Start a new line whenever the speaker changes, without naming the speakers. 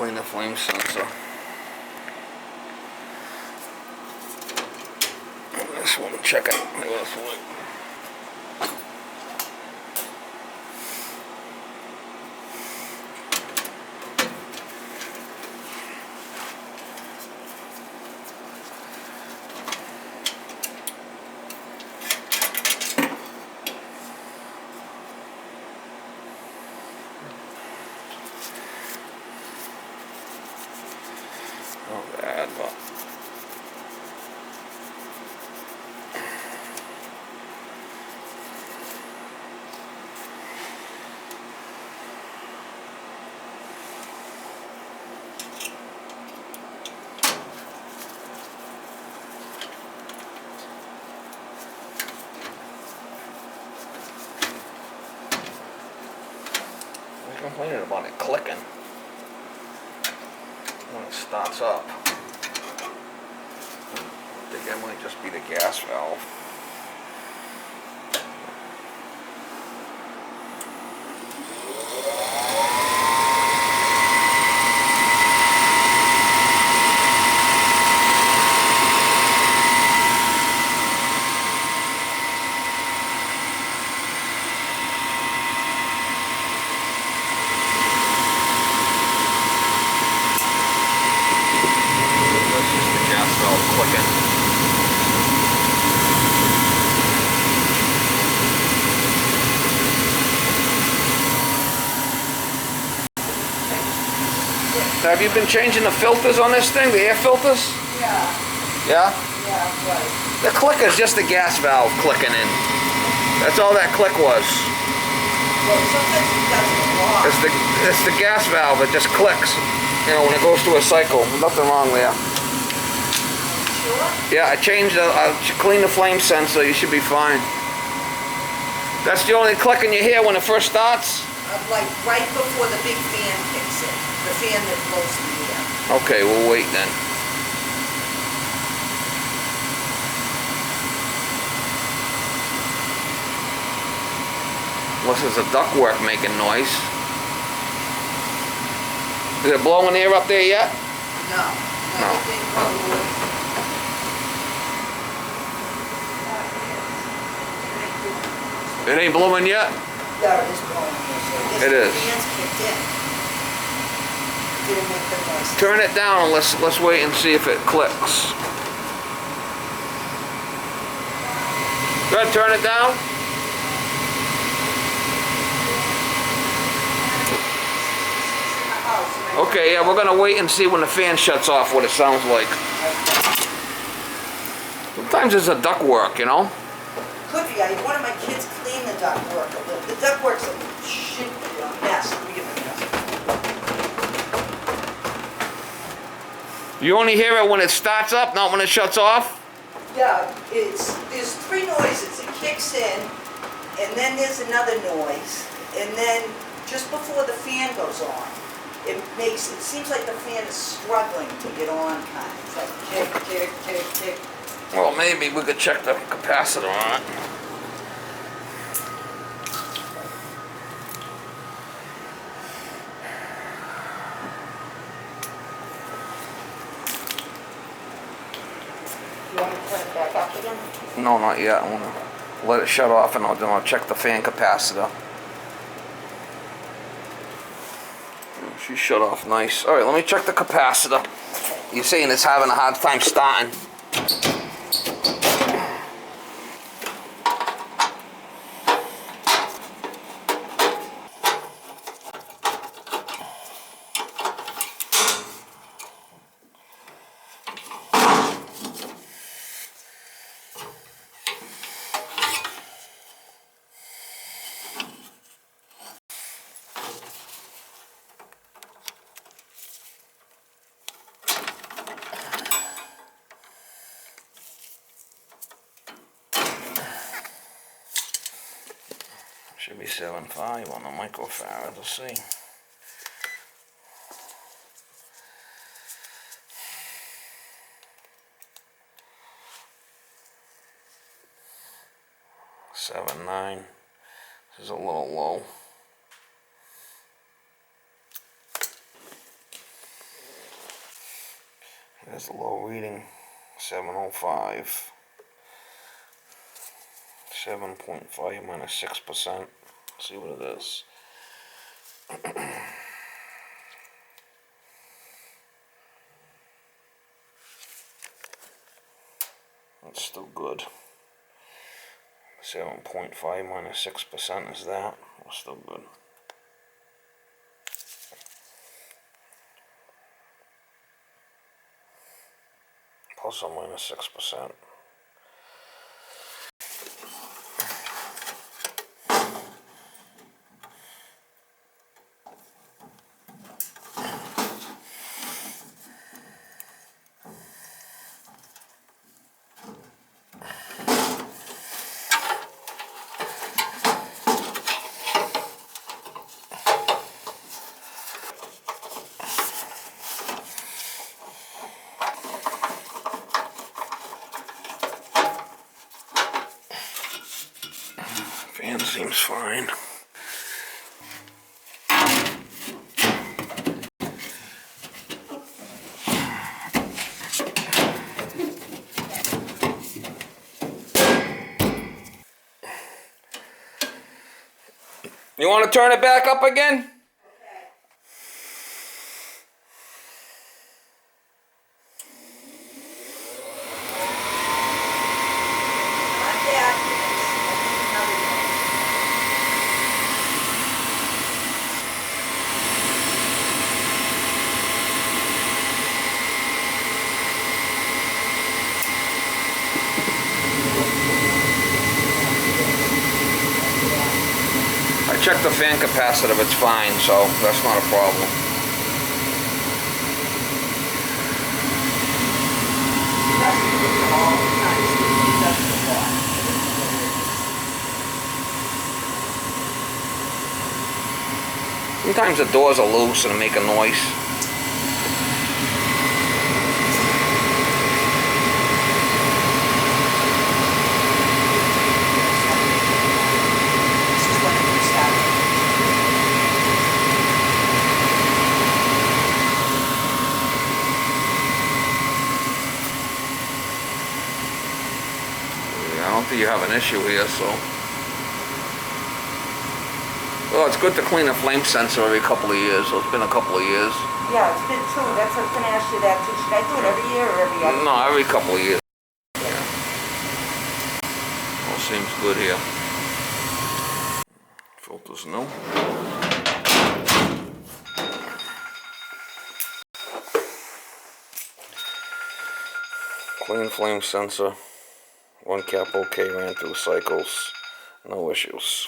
clean the flame sensor. This one, check it. This one. Not bad, but I'm complaining about it clicking when it starts up. I think that might just be the gas valve. Clicking. Have you been changing the filters on this thing, the air filters?
Yeah.
Yeah?
Yeah, right.
The click is just the gas valve clicking in. That's all that click was.
Well, sometimes it doesn't lock.
It's the gas valve, it just clicks. You know, when it goes through a cycle. Nothing wrong there.
Sure?
Yeah, I cleaned the flame sensor, you should be fine. That's the only clicking you hear when it first starts?
Like right before the big fan kicks in. The fan that blows the air.
Okay, we'll wait then. Unless it's a ductwork making noise. Is it blowing air up there yet?
No. Everything probably.
It ain't blowing yet?
Yeah, it is blowing. So
It is.
The fans kicked in. It didn't make the noise.
Turn it down and let's wait and see if it clicks. Good, turn it down. Okay, yeah, we're gonna wait and see when the fan shuts off what it sounds like. Sometimes it's a ductwork, you know?
Could be. One of my kids cleaned the ductwork a little. The ductwork's a mess. Really a mess.
You only hear it when it starts up, not when it shuts off?
Yeah, there's three noises. It kicks in, and then there's another noise, and then just before the fan goes on, it seems like the fan is struggling to get on, kind of. It's like tick, tick, tick, tick.
Well, maybe we could check the capacitor on it.
You want to turn it back up again?
No, not yet. I want to let it shut off and then I'll check the fan capacitor. She shut off nice. Alright, let me check the capacitor. You're saying it's having a hard time starting. Should be 7.5 on the microfarad, let's see. $7.9. This is a little low. There's a low reading, 705. 7.5 minus 6%. See what it is. That's still good. 7.5 minus 6% is that. That's still good. Plus or minus 6%. Fan seems fine. You want to turn it back up again? I checked the fan capacitor, it's fine, so that's not a problem. Sometimes the doors are loose and make a noise. I don't think you have an issue here, so. Well, it's good to clean a flame sensor every couple of years, so it's been a couple of years.
Yeah, it's been two. That's what I was going to ask you that too. Should I do it every year or every other?
No, every couple of years. Yeah. All seems good here. Filters no. Clean flame sensor. One cap okay, ran through cycles. No issues.